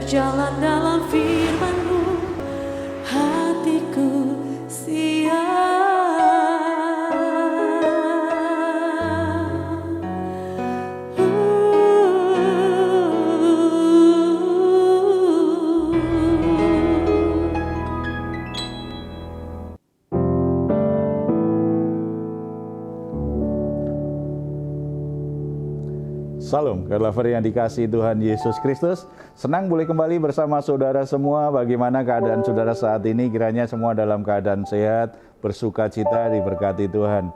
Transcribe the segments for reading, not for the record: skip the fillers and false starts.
berjalan dalam firman-Mu, hatiku siap. Salam, lover yang dikasihi Tuhan Yesus Kristus. Senang boleh kembali bersama saudara semua. Bagaimana keadaan saudara saat ini? Kiranya semua dalam keadaan sehat, bersuka cita, diberkati Tuhan.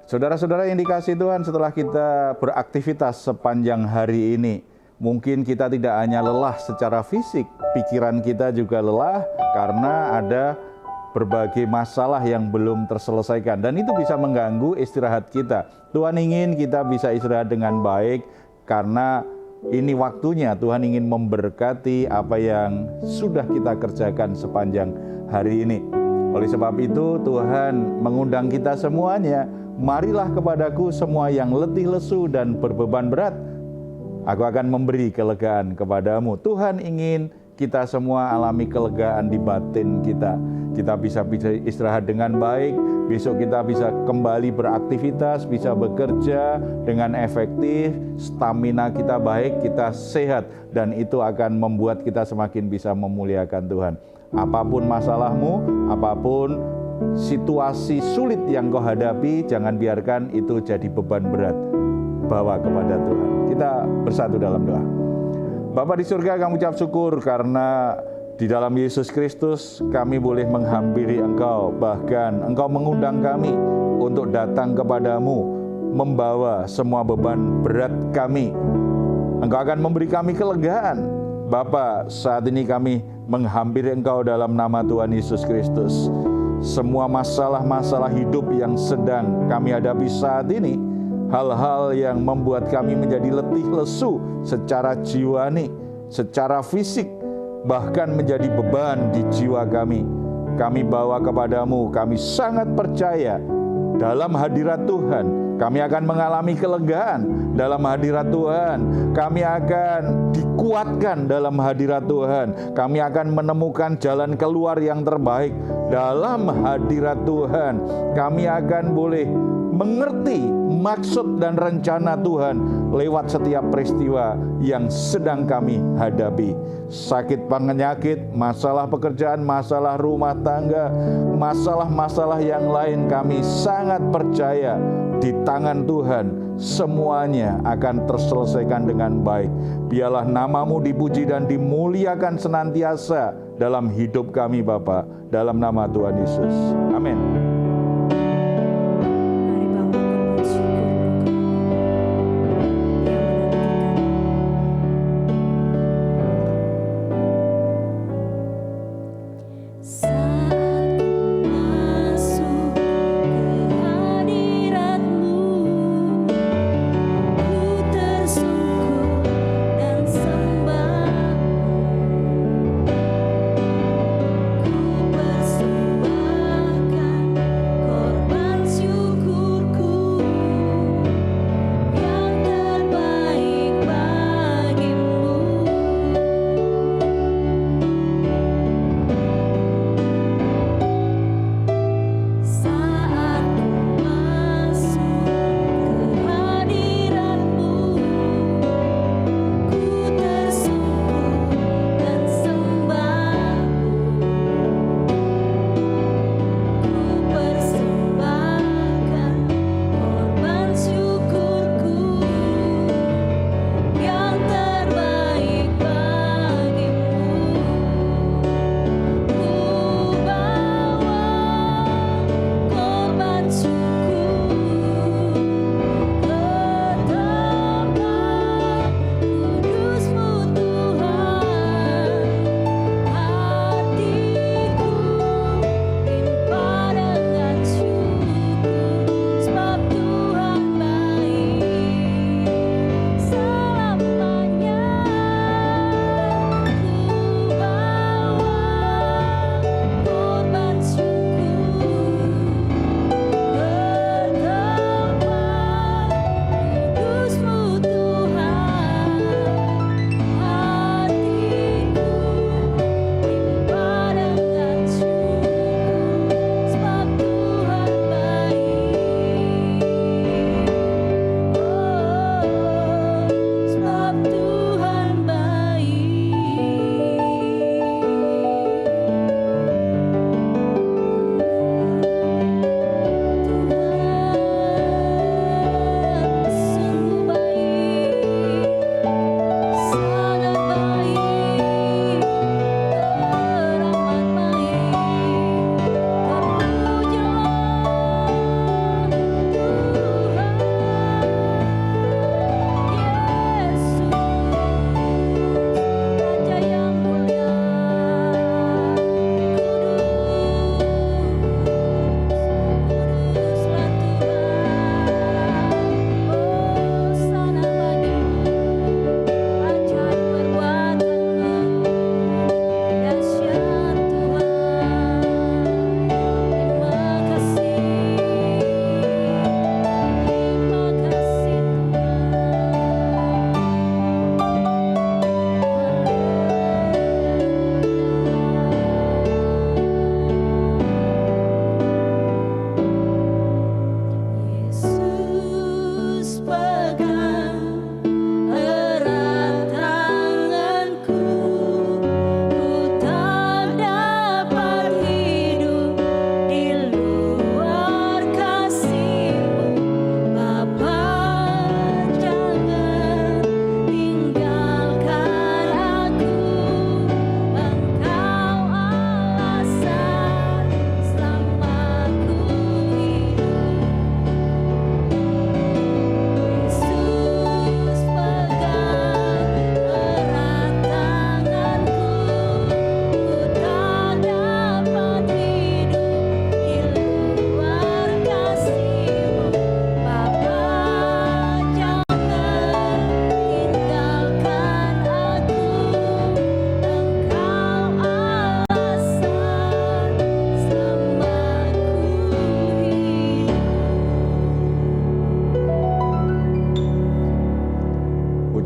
Saudara-saudara yang dikasihi Tuhan, setelah kita beraktivitas sepanjang hari ini, mungkin kita tidak hanya lelah secara fisik, pikiran kita juga lelah karena ada berbagai masalah yang belum terselesaikan, dan itu bisa mengganggu istirahat kita. Tuhan ingin kita bisa istirahat dengan baik karena ini waktunya Tuhan ingin memberkati apa yang sudah kita kerjakan sepanjang hari ini. Oleh sebab itu Tuhan mengundang kita semuanya, marilah kepadaku semua yang letih lesu dan berbeban berat, aku akan memberi kelegaan kepadamu. Tuhan ingin kita semua alami kelegaan di batin kita. Kita bisa istirahat dengan baik, besok kita bisa kembali beraktivitas, bisa bekerja dengan efektif, stamina kita baik, kita sehat, dan itu akan membuat kita semakin bisa memuliakan Tuhan. Apapun masalahmu, apapun situasi sulit yang kau hadapi, jangan biarkan itu jadi beban berat. Bawa kepada Tuhan. Kita bersatu dalam doa. Bapa di surga, kami ucap syukur karena di dalam Yesus Kristus kami boleh menghampiri Engkau. Bahkan Engkau mengundang kami untuk datang kepadamu, membawa semua beban berat kami. Engkau akan memberi kami kelegaan. Bapa, saat ini kami menghampiri Engkau dalam nama Tuhan Yesus Kristus. Semua masalah-masalah hidup yang sedang kami hadapi saat ini, hal-hal yang membuat kami menjadi letih lesu secara jiwani, secara fisik, bahkan menjadi beban di jiwa kami. Kami bawa kepadamu, kami sangat percaya dalam hadirat Tuhan kami akan mengalami kelegaan. Dalam hadirat Tuhan kami akan dikuatkan. Dalam hadirat Tuhan kami akan menemukan jalan keluar yang terbaik. Dalam hadirat Tuhan kami akan boleh mengerti maksud dan rencana Tuhan lewat setiap peristiwa yang sedang kami hadapi. Sakit penyakit, masalah pekerjaan, masalah rumah tangga, masalah-masalah yang lain, kami sangat percaya di tangan Tuhan semuanya akan terselesaikan dengan baik. Biarlah namamu dipuji dan dimuliakan senantiasa dalam hidup kami Bapa, dalam nama Tuhan Yesus. Amin.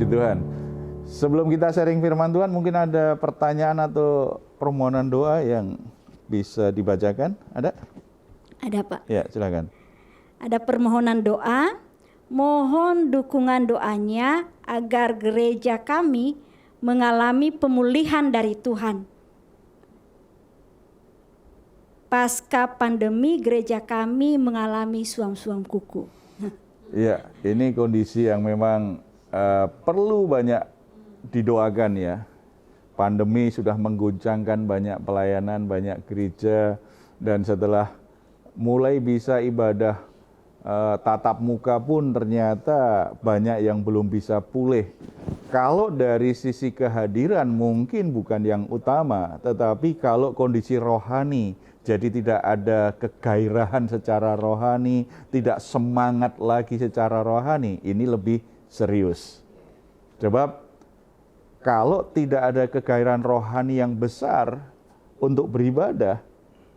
Puji Tuhan. Sebelum kita sharing firman Tuhan, mungkin ada pertanyaan atau permohonan doa yang bisa dibacakan? Ada? Ada Pak. Ya, silakan. Ada permohonan doa. Mohon dukungan doanya agar gereja kami mengalami pemulihan dari Tuhan. Pasca pandemi gereja kami mengalami suam-suam kuku. Iya, ini kondisi yang memang perlu banyak didoakan ya. Pandemi sudah mengguncangkan banyak pelayanan, banyak gereja, dan setelah mulai bisa ibadah tatap muka pun ternyata banyak yang belum bisa pulih. Kalau dari sisi kehadiran mungkin bukan yang utama, tetapi kalau kondisi rohani, jadi tidak ada kegairahan secara rohani, tidak semangat lagi secara rohani, ini lebih serius. Sebab kalau tidak ada kegairahan rohani yang besar untuk beribadah,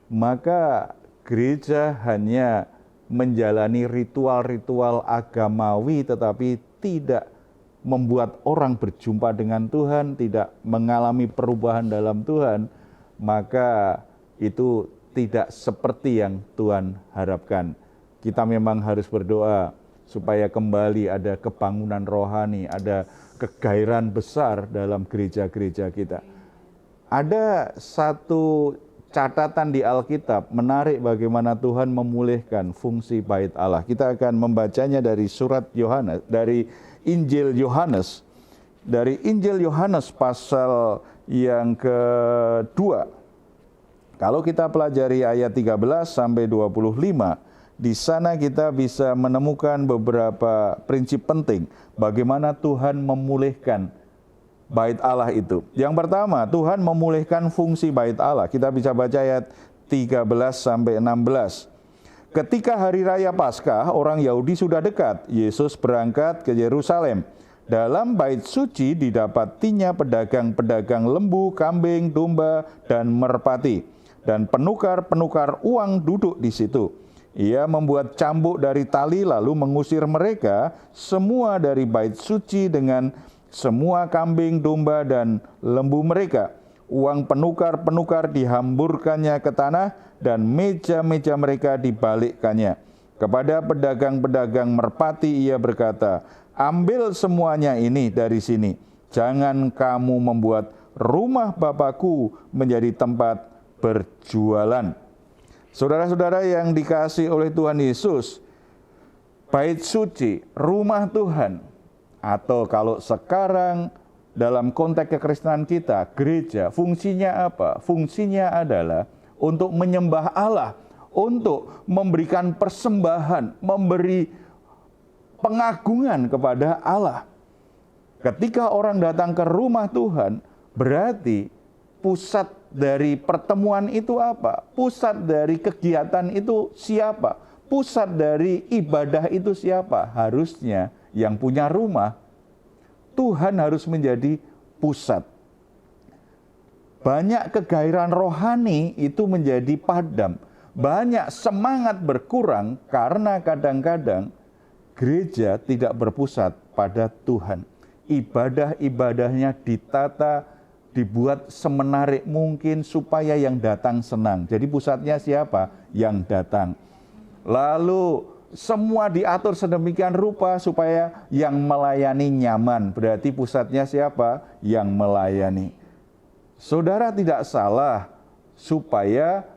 maka gereja hanya menjalani ritual-ritual agamawi tetapi tidak membuat orang berjumpa dengan Tuhan, tidak mengalami perubahan dalam Tuhan, maka itu tidak seperti yang Tuhan harapkan. Kita memang harus berdoa supaya kembali ada kebangunan rohani, ada kegairahan besar dalam gereja-gereja kita. Ada satu catatan di Alkitab menarik bagaimana Tuhan memulihkan fungsi bait Allah. Kita akan membacanya dari surat Yohanes, dari Injil Yohanes. Dari Injil Yohanes pasal yang kedua. Kalau kita pelajari ayat 13 sampai 25, di sana kita bisa menemukan beberapa prinsip penting bagaimana Tuhan memulihkan bait Allah itu. Yang pertama, Tuhan memulihkan fungsi bait Allah. Kita bisa baca ayat 13 sampai 16. Ketika hari raya Paskah, orang Yahudi sudah dekat. Yesus berangkat ke Yerusalem. Dalam bait suci didapatinya pedagang-pedagang lembu, kambing, domba, dan merpati. Dan penukar-penukar uang duduk di situ. Ia membuat cambuk dari tali lalu mengusir mereka semua dari bait suci dengan semua kambing, domba, dan lembu mereka. Uang penukar-penukar dihamburkannya ke tanah dan meja-meja mereka dibalikkannya. Kepada pedagang-pedagang merpati ia berkata, ambil semuanya ini dari sini. Jangan kamu membuat rumah Bapakku menjadi tempat berjualan. Saudara-saudara yang dikasihi oleh Tuhan Yesus, bait suci, rumah Tuhan, atau kalau sekarang dalam konteks kekristenan kita, gereja, fungsinya apa? Fungsinya adalah untuk menyembah Allah, untuk memberikan persembahan, memberi pengagungan kepada Allah. Ketika orang datang ke rumah Tuhan, berarti pusat dari pertemuan itu apa? Pusat dari kegiatan itu siapa? Pusat dari ibadah itu siapa? Harusnya yang punya rumah, Tuhan harus menjadi pusat. Banyak kegairahan rohani itu menjadi padam. Banyak semangat berkurang karena kadang-kadang gereja tidak berpusat pada Tuhan. Ibadah-ibadahnya ditata, dibuat semenarik mungkin supaya yang datang senang. Jadi pusatnya siapa? Yang datang. Lalu semua diatur sedemikian rupa supaya yang melayani nyaman. Berarti pusatnya siapa? Yang melayani. Saudara tidak salah supaya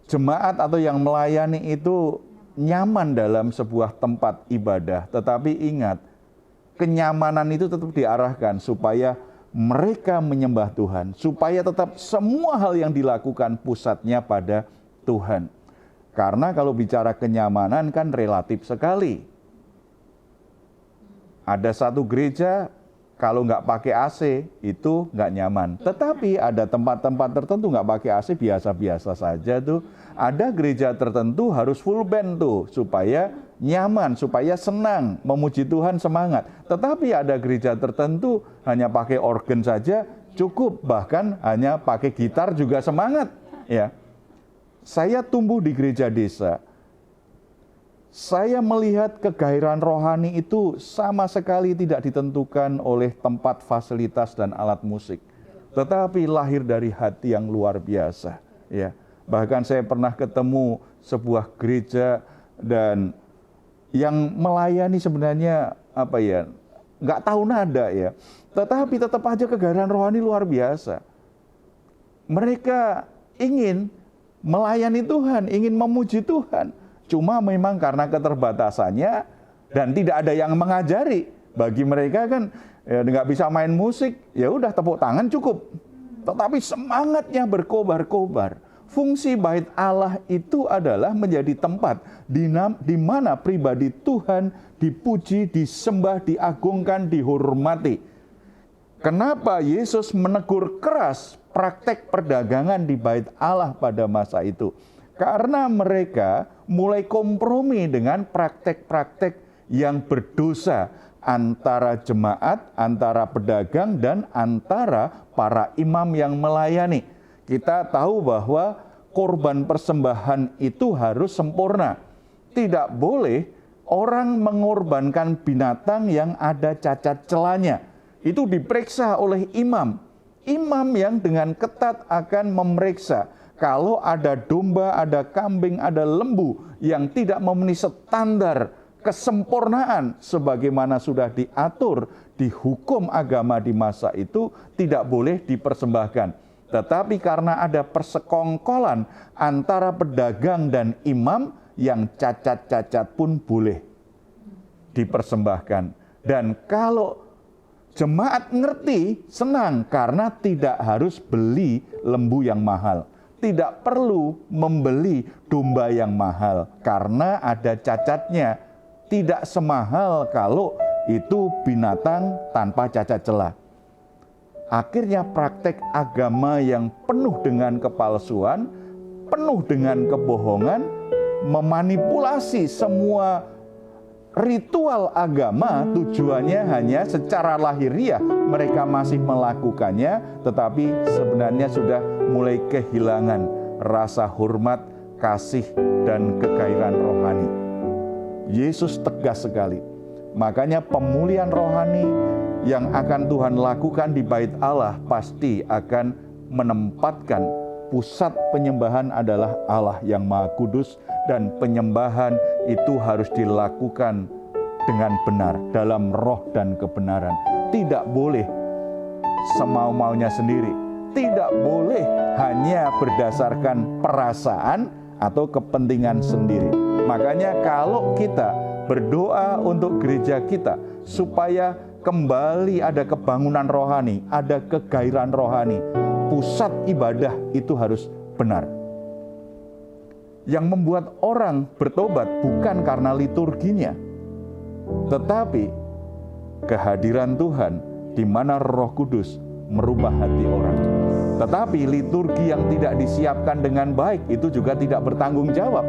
jemaat atau yang melayani itu nyaman dalam sebuah tempat ibadah. Tetapi ingat, kenyamanan itu tetap diarahkan supaya mereka menyembah Tuhan. Supaya tetap semua hal yang dilakukan pusatnya pada Tuhan. Karena kalau bicara kenyamanan kan relatif sekali. Ada satu gereja kalau nggak pakai AC itu nggak nyaman. Tetapi ada tempat-tempat tertentu nggak pakai AC biasa-biasa saja tuh. Ada gereja tertentu harus full band tuh supaya nyaman, supaya senang, memuji Tuhan semangat. Tetapi ada gereja tertentu hanya pakai organ saja cukup, bahkan hanya pakai gitar juga semangat, ya. Saya tumbuh di gereja desa. saya melihat kegairahan rohani itu sama sekali tidak ditentukan oleh tempat, fasilitas, dan alat musik. Tetapi lahir dari hati yang luar biasa. Ya. Bahkan saya pernah ketemu sebuah gereja dan yang melayani sebenarnya nggak tahu nada ya. Tetapi tetap aja kegairahan rohani luar biasa. Mereka ingin melayani Tuhan, ingin memuji Tuhan. Cuma memang karena keterbatasannya dan tidak ada yang mengajari. Bagi mereka kan nggak bisa main musik, ya udah tepuk tangan cukup. Tetapi semangatnya berkobar-kobar. Fungsi bait Allah itu adalah menjadi tempat di mana pribadi Tuhan dipuji, disembah, diagungkan, dihormati. Kenapa Yesus menegur keras praktek perdagangan di bait Allah pada masa itu? Karena mereka mulai kompromi dengan praktek-praktek yang berdosa antara jemaat, antara pedagang, dan antara para imam yang melayani. Kita tahu bahwa korban persembahan itu harus sempurna. Tidak boleh orang mengorbankan binatang yang ada cacat celanya. Itu diperiksa oleh imam. Imam yang dengan ketat akan memeriksa. Kalau ada domba, ada kambing, ada lembu yang tidak memenuhi standar kesempurnaan sebagaimana sudah diatur di hukum agama di masa itu, tidak boleh dipersembahkan. Tetapi karena ada persekongkolan antara pedagang dan imam, yang cacat-cacat pun boleh dipersembahkan. Dan kalau jemaat ngerti, senang karena tidak harus beli lembu yang mahal. Tidak perlu membeli domba yang mahal karena ada cacatnya. Tidak semahal kalau itu binatang tanpa cacat celah. Akhirnya praktek agama yang penuh dengan kepalsuan, penuh dengan kebohongan, memanipulasi semua ritual agama, tujuannya hanya secara lahiriah mereka masih melakukannya, tetapi sebenarnya sudah mulai kehilangan rasa hormat, kasih, dan kegairahan rohani. Yesus tegas sekali. Makanya pemulihan rohani yang akan Tuhan lakukan di bait Allah pasti akan menempatkan pusat penyembahan adalah Allah yang Maha Kudus, dan penyembahan itu harus dilakukan dengan benar dalam roh dan kebenaran. Tidak boleh semau-maunya sendiri. Tidak boleh hanya berdasarkan perasaan atau kepentingan sendiri. Makanya kalau kita berdoa untuk gereja kita supaya kembali ada kebangunan rohani, ada kegairahan rohani, pusat ibadah itu harus benar. Yang membuat orang bertobat bukan karena liturginya, tetapi kehadiran Tuhan di mana Roh Kudus merubah hati orang. Tetapi liturgi yang tidak disiapkan dengan baik itu juga tidak bertanggung jawab.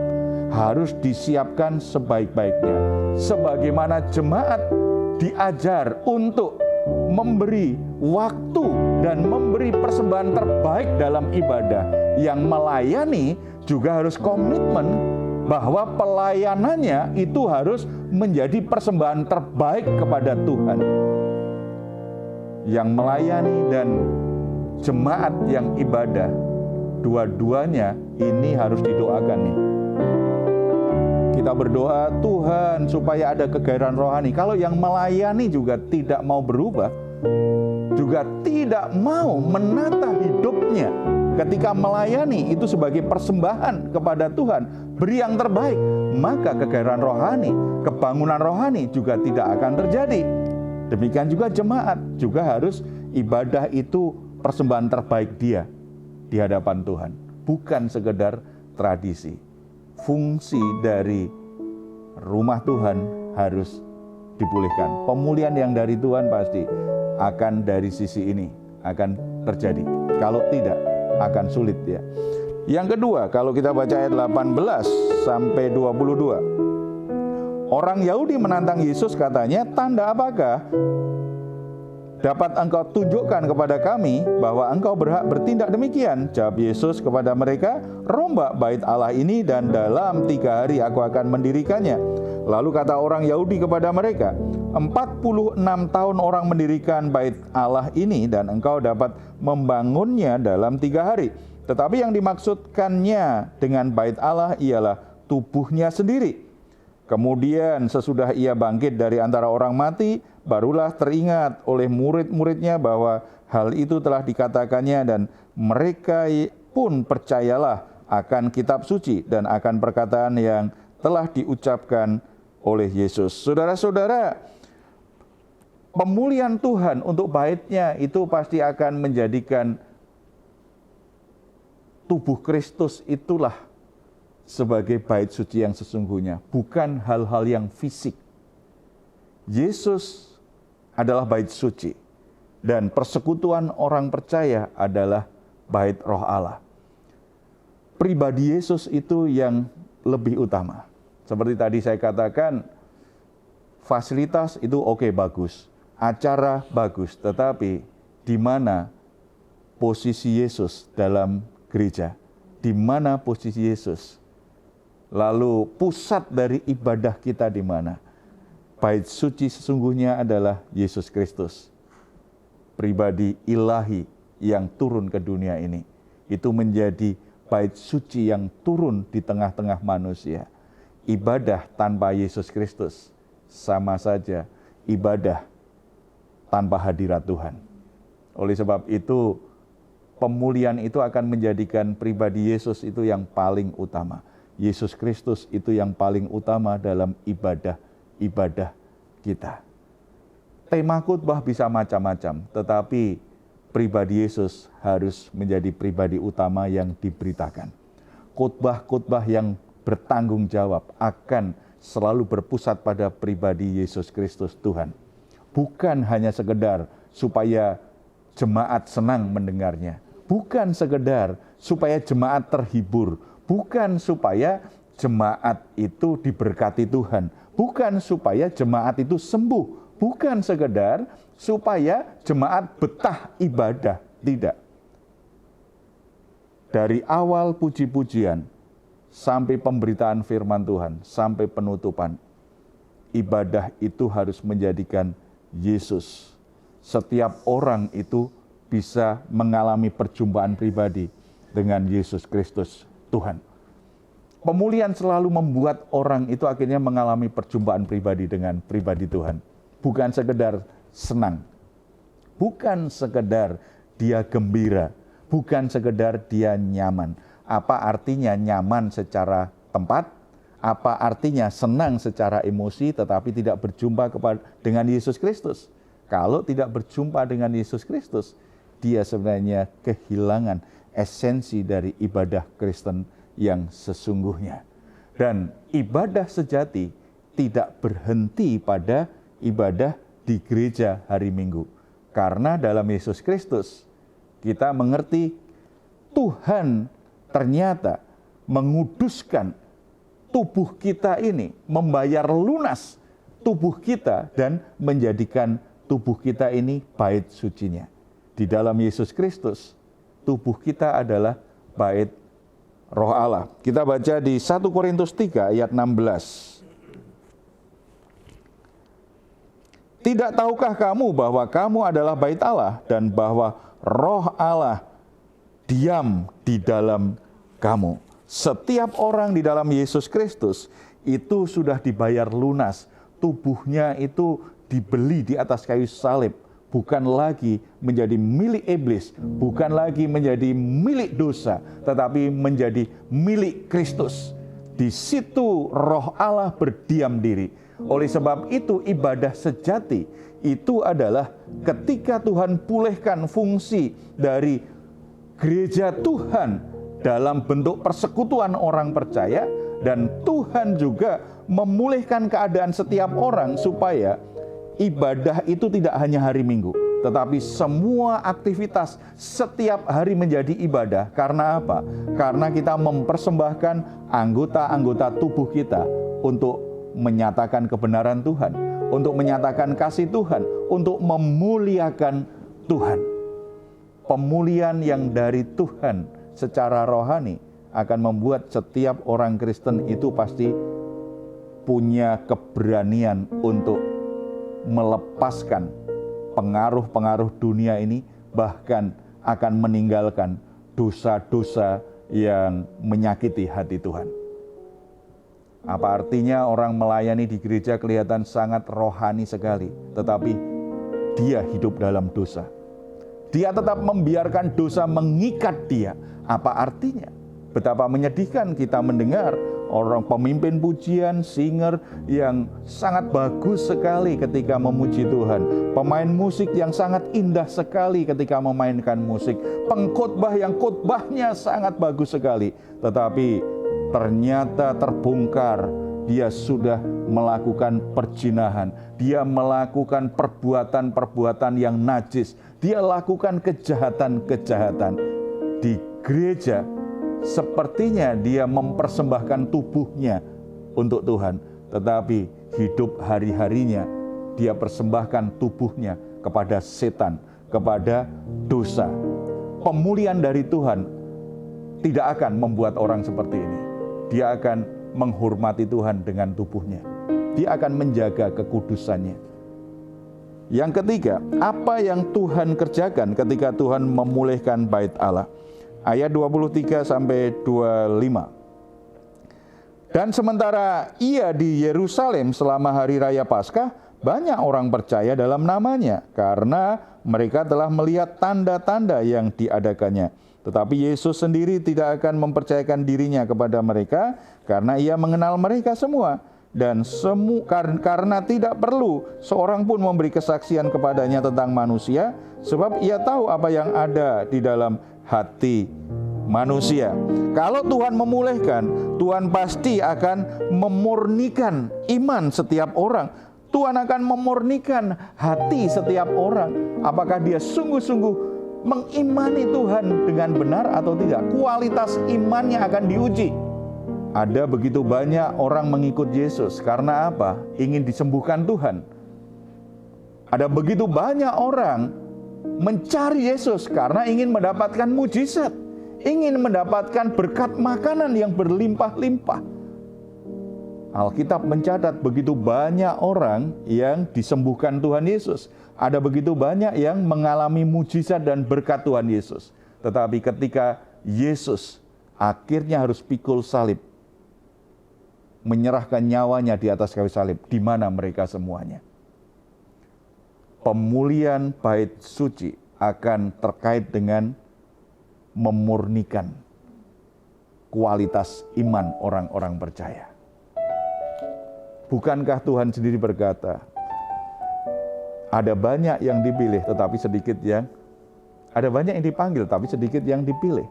Harus disiapkan sebaik-baiknya. Sebagaimana jemaat diajar untuk memberi waktu dan memberi persembahan terbaik dalam ibadah, yang melayani juga harus komitmen bahwa pelayanannya itu harus menjadi persembahan terbaik kepada Tuhan. Yang melayani dan jemaat yang ibadah, dua-duanya ini harus didoakan nih. Kita berdoa Tuhan supaya ada kegairahan rohani. Kalau yang melayani juga tidak mau berubah, juga tidak mau menata hidupnya ketika melayani itu sebagai persembahan kepada Tuhan, beri yang terbaik, maka kegairahan rohani, kebangunan rohani juga tidak akan terjadi. Demikian juga jemaat juga harus ibadah itu persembahan terbaik dia di hadapan Tuhan, bukan sekedar tradisi. Fungsi dari rumah Tuhan harus dipulihkan. Pemulihan yang dari Tuhan pasti akan dari sisi ini akan terjadi. Kalau tidak, akan sulit ya. Yang kedua, kalau kita baca ayat 18 sampai 22. Orang Yahudi menantang Yesus, katanya, "Tanda apakah dapat engkau tunjukkan kepada kami bahwa engkau berhak bertindak demikian?" Jawab Yesus kepada mereka, "Rombak bait Allah ini dan dalam 3 hari aku akan mendirikannya." Lalu kata orang Yahudi kepada mereka, 46 tahun orang mendirikan bait Allah ini dan engkau dapat membangunnya dalam 3 hari. Tetapi yang dimaksudkannya dengan bait Allah ialah tubuhnya sendiri. Kemudian sesudah ia bangkit dari antara orang mati, barulah teringat oleh murid-muridnya bahwa hal itu telah dikatakannya dan mereka pun percayalah akan kitab suci dan akan perkataan yang telah diucapkan oleh Yesus. Saudara-saudara, pemulihan Tuhan untuk baitnya itu pasti akan menjadikan tubuh Kristus itulah sebagai bait suci yang sesungguhnya, bukan hal-hal yang fisik. Yesus adalah bait suci dan persekutuan orang percaya adalah bait Roh Allah. Pribadi Yesus itu yang lebih utama. Seperti tadi saya katakan, fasilitas itu oke, bagus, acara bagus, tetapi di mana posisi Yesus dalam gereja? Di mana posisi Yesus? Lalu pusat dari ibadah kita di mana? Bait suci sesungguhnya adalah Yesus Kristus, pribadi ilahi yang turun ke dunia ini. Itu menjadi bait suci yang turun di tengah-tengah manusia. Ibadah tanpa Yesus Kristus sama saja ibadah tanpa hadirat Tuhan. Oleh sebab itu, pemulihan itu akan menjadikan pribadi Yesus itu yang paling utama. Yesus Kristus itu yang paling utama dalam ibadah kita. Tema khotbah bisa macam-macam, tetapi pribadi Yesus harus menjadi pribadi utama yang diberitakan. Khotbah-khotbah yang bertanggung jawab akan selalu berpusat pada pribadi Yesus Kristus Tuhan. Bukan hanya sekedar supaya jemaat senang mendengarnya. Bukan sekedar supaya jemaat terhibur. Bukan supaya jemaat itu diberkati Tuhan. Bukan supaya jemaat itu sembuh. Bukan sekedar supaya jemaat betah ibadah. Tidak. Dari awal puji-pujian sampai pemberitaan firman Tuhan, sampai penutupan, ibadah itu harus menjadikan Yesus. Setiap orang itu bisa mengalami perjumpaan pribadi dengan Yesus Kristus Tuhan. Pemulihan selalu membuat orang itu akhirnya mengalami perjumpaan pribadi dengan pribadi Tuhan. Bukan sekedar senang, bukan sekedar dia gembira, bukan sekedar dia nyaman. Apa artinya nyaman secara tempat? Apa artinya senang secara emosi tetapi tidak berjumpa dengan Yesus Kristus? Kalau tidak berjumpa dengan Yesus Kristus, dia sebenarnya kehilangan esensi dari ibadah Kristen yang sesungguhnya. Dan ibadah sejati tidak berhenti pada ibadah di gereja hari Minggu. Karena dalam Yesus Kristus kita mengerti Tuhan ternyata menguduskan tubuh kita ini, membayar lunas tubuh kita dan menjadikan tubuh kita ini bait sucinya. Di dalam Yesus Kristus, tubuh kita adalah bait Roh Allah. Kita baca di 1 Korintus 3 ayat 16. Tidak tahukah kamu bahwa kamu adalah bait Allah dan bahwa Roh Allah diam di dalam kamu? Setiap orang di dalam Yesus Kristus itu sudah dibayar lunas. Tubuhnya itu dibeli di atas kayu salib. Bukan lagi menjadi milik iblis, bukan lagi menjadi milik dosa, tetapi menjadi milik Kristus. Di situ Roh Allah berdiam diri. Oleh sebab itu ibadah sejati itu adalah ketika Tuhan pulihkan fungsi dari gereja Tuhan dalam bentuk persekutuan orang percaya, dan Tuhan juga memulihkan keadaan setiap orang supaya ibadah itu tidak hanya hari Minggu, tetapi semua aktivitas setiap hari menjadi ibadah. Karena apa? Karena kita mempersembahkan anggota-anggota tubuh kita untuk menyatakan kebenaran Tuhan, untuk menyatakan kasih Tuhan, untuk memuliakan Tuhan. Pemulihan yang dari Tuhan secara rohani akan membuat setiap orang Kristen itu pasti punya keberanian untuk melepaskan pengaruh-pengaruh dunia ini, bahkan akan meninggalkan dosa-dosa yang menyakiti hati Tuhan. Apa artinya orang melayani di gereja kelihatan sangat rohani sekali, tetapi dia hidup dalam dosa. Dia tetap membiarkan dosa mengikat dia. Apa artinya? Betapa menyedihkan kita mendengar orang pemimpin pujian, singer yang sangat bagus sekali ketika memuji Tuhan. Pemain musik yang sangat indah sekali ketika memainkan musik. Pengkhotbah yang khotbahnya sangat bagus sekali. Tetapi ternyata terbongkar, dia sudah melakukan perzinahan. Dia melakukan perbuatan-perbuatan yang najis. Dia lakukan kejahatan-kejahatan. Di gereja, sepertinya dia mempersembahkan tubuhnya untuk Tuhan, tetapi hidup hari-harinya dia persembahkan tubuhnya kepada setan, kepada dosa. Pemulihan dari Tuhan tidak akan membuat orang seperti ini. Dia akan menghormati Tuhan dengan tubuhnya. Dia akan menjaga kekudusannya. Yang ketiga, apa yang Tuhan kerjakan ketika Tuhan memulihkan bait Allah? Ayat 23 sampai 25. Dan sementara ia di Yerusalem selama hari raya Paskah, banyak orang percaya dalam namanya karena mereka telah melihat tanda-tanda yang diadakannya. Tetapi Yesus sendiri tidak akan mempercayakan dirinya kepada mereka karena ia mengenal mereka semua. Dan karena tidak perlu seorang pun memberi kesaksian kepadanya tentang manusia, sebab ia tahu apa yang ada di dalam hati manusia. Kalau Tuhan memulihkan, Tuhan pasti akan memurnikan iman setiap orang. Tuhan akan memurnikan hati setiap orang. Apakah dia sungguh-sungguh mengimani Tuhan dengan benar atau tidak? Kualitas imannya akan diuji. Ada begitu banyak orang mengikut Yesus karena apa? Ingin disembuhkan Tuhan. Ada begitu banyak orang mencari Yesus karena ingin mendapatkan mujizat, ingin mendapatkan berkat makanan yang berlimpah-limpah. Alkitab mencatat begitu banyak orang yang disembuhkan Tuhan Yesus. Ada begitu banyak yang mengalami mujizat dan berkat Tuhan Yesus. Tetapi ketika Yesus akhirnya harus pikul salib, menyerahkan nyawanya di atas kayu salib, di mana mereka semuanya? Pemulihan bait suci akan terkait dengan memurnikan kualitas iman orang-orang percaya. Bukankah Tuhan sendiri berkata, ada banyak yang dipilih tetapi sedikit yang, ada banyak yang dipanggil tapi sedikit yang dipilih.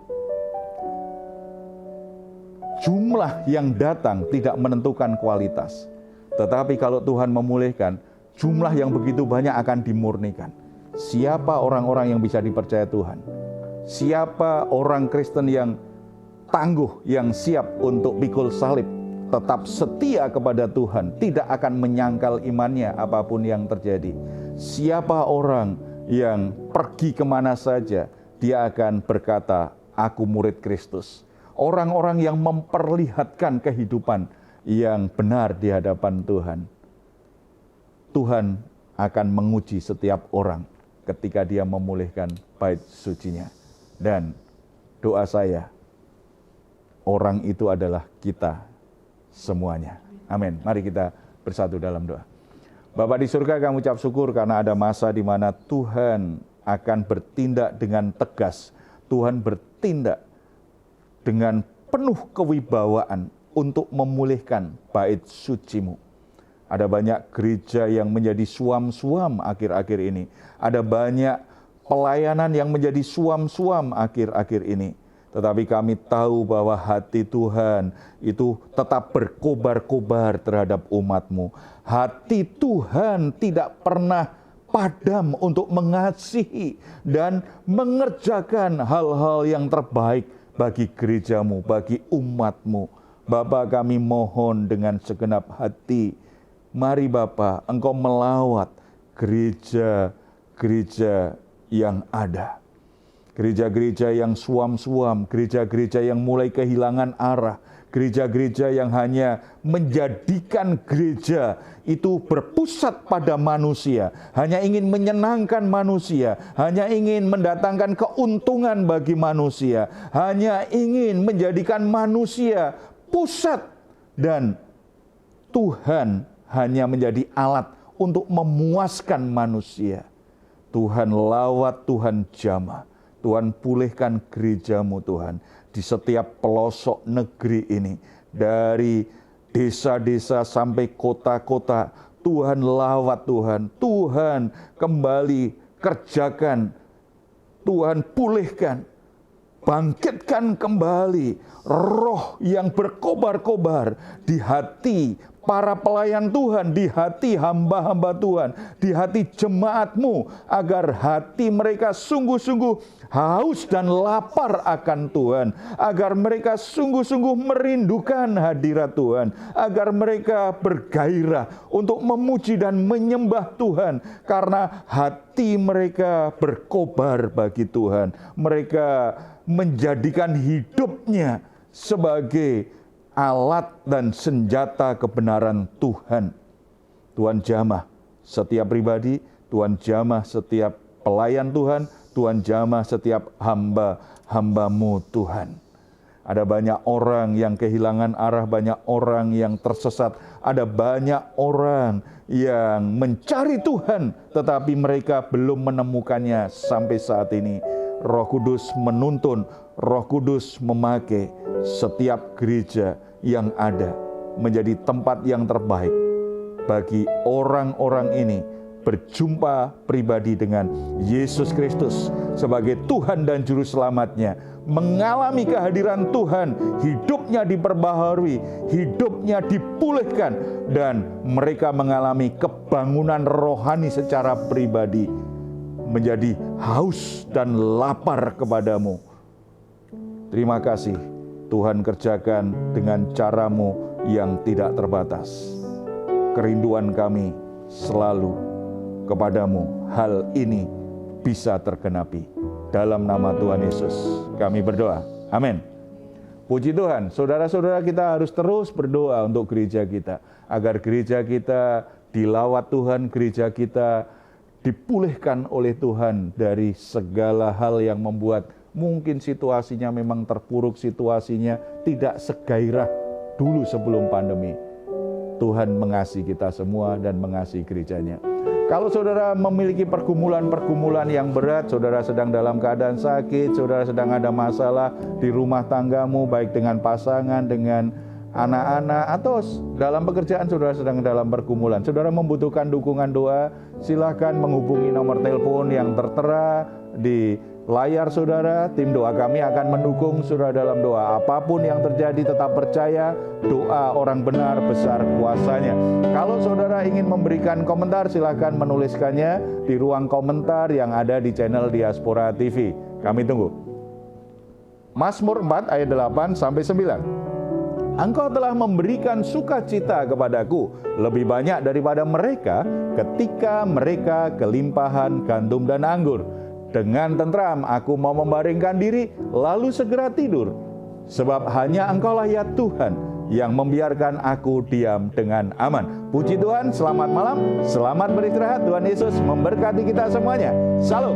Jumlah yang datang tidak menentukan kualitas. Tetapi kalau Tuhan memulihkan, jumlah yang begitu banyak akan dimurnikan. Siapa orang-orang yang bisa dipercaya Tuhan? Siapa orang Kristen yang tangguh, yang siap untuk pikul salib, tetap setia kepada Tuhan, tidak akan menyangkal imannya apapun yang terjadi? Siapa orang yang pergi kemana saja, dia akan berkata, aku murid Kristus. Orang-orang yang memperlihatkan kehidupan yang benar di hadapan Tuhan. Tuhan akan menguji setiap orang ketika dia memulihkan bait sucinya. Dan doa saya, orang itu adalah kita semuanya. Amin. Mari kita bersatu dalam doa. Bapa di surga, kami ucap syukur karena ada masa di mana Tuhan akan bertindak dengan tegas. Tuhan bertindak dengan penuh kewibawaan untuk memulihkan bait suci-Mu. Ada banyak gereja yang menjadi suam-suam akhir-akhir ini. Ada banyak pelayanan yang menjadi suam-suam akhir-akhir ini. Tetapi kami tahu bahwa hati Tuhan itu tetap berkobar-kobar terhadap umat-Mu. Hati Tuhan tidak pernah padam untuk mengasihi dan mengerjakan hal-hal yang terbaik bagi gereja-Mu, bagi umat-Mu. Bapa, kami mohon dengan segenap hati, mari Bapa, Engkau melawat gereja-gereja yang ada. Gereja-gereja yang suam-suam, gereja-gereja yang mulai kehilangan arah, gereja-gereja yang hanya menjadikan gereja itu berpusat pada manusia, hanya ingin menyenangkan manusia, hanya ingin mendatangkan keuntungan bagi manusia, hanya ingin menjadikan manusia pusat, dan Tuhan hanya menjadi alat untuk memuaskan manusia. Tuhan lawat, Tuhan jamah, Tuhan pulihkan gerejamu Tuhan, di setiap pelosok negeri ini, dari desa-desa sampai kota-kota. Tuhan lawat Tuhan, Tuhan kembali kerjakan, Tuhan pulihkan, bangkitkan kembali roh yang berkobar-kobar di hati para pelayan Tuhan, di hati hamba-hamba Tuhan, di hati jemaatmu, agar hati mereka sungguh-sungguh haus dan lapar akan Tuhan, agar mereka sungguh-sungguh merindukan hadirat Tuhan, agar mereka bergairah untuk memuji dan menyembah Tuhan, karena hati mereka berkobar bagi Tuhan. Mereka menjadikan hidupnya sebagai alat dan senjata kebenaran Tuhan. Tuhan jamah setiap pribadi, Tuhan jamah setiap pelayan Tuhan, Tuhan jamah setiap hamba-hambamu Tuhan. Ada banyak orang yang kehilangan arah, banyak orang yang tersesat, ada banyak orang yang mencari Tuhan, tetapi mereka belum menemukannya sampai saat ini. Roh Kudus menuntun, Roh Kudus memakai setiap gereja yang ada menjadi tempat yang terbaik bagi orang-orang ini berjumpa pribadi dengan Yesus Kristus sebagai Tuhan dan Juru Selamatnya, mengalami kehadiran Tuhan, hidupnya diperbaharui, hidupnya dipulihkan, dan mereka mengalami kebangunan rohani secara pribadi, menjadi haus dan lapar kepadamu. Terima kasih, Tuhan kerjakan dengan caramu yang tidak terbatas. Kerinduan kami selalu kepadamu, hal ini bisa tergenapi. Dalam nama Tuhan Yesus kami berdoa, amin. Puji Tuhan, saudara-saudara, kita harus terus berdoa untuk gereja kita, agar gereja kita dilawat Tuhan, gereja kita dipulihkan oleh Tuhan dari segala hal yang membuat mungkin situasinya memang terpuruk, situasinya tidak segairah dulu sebelum pandemi. Tuhan mengasihi kita semua dan mengasihi gerejanya. Kalau saudara memiliki pergumulan-pergumulan yang berat, saudara sedang dalam keadaan sakit, saudara sedang ada masalah di rumah tanggamu, baik dengan pasangan, dengan anak-anak, atau dalam pekerjaan saudara sedang dalam pergumulan, saudara membutuhkan dukungan doa, silakan menghubungi nomor telepon yang tertera di layar saudara. Tim doa kami akan mendukung saudara dalam doa. Apapun yang terjadi, tetap percaya doa orang benar besar kuasanya. Kalau saudara ingin memberikan komentar, silakan menuliskannya di ruang komentar yang ada di channel Diaspora TV. Kami tunggu. Mazmur 4 ayat 8 sampai 9. Engkau telah memberikan sukacita kepadaku lebih banyak daripada mereka ketika mereka kelimpahan gandum dan anggur. Dengan tentram aku mau membaringkan diri, lalu segera tidur. Sebab hanya Engkaulah ya Tuhan yang membiarkan aku diam dengan aman. Puji Tuhan, selamat malam, selamat beristirahat. Tuhan Yesus memberkati kita semuanya. Salam.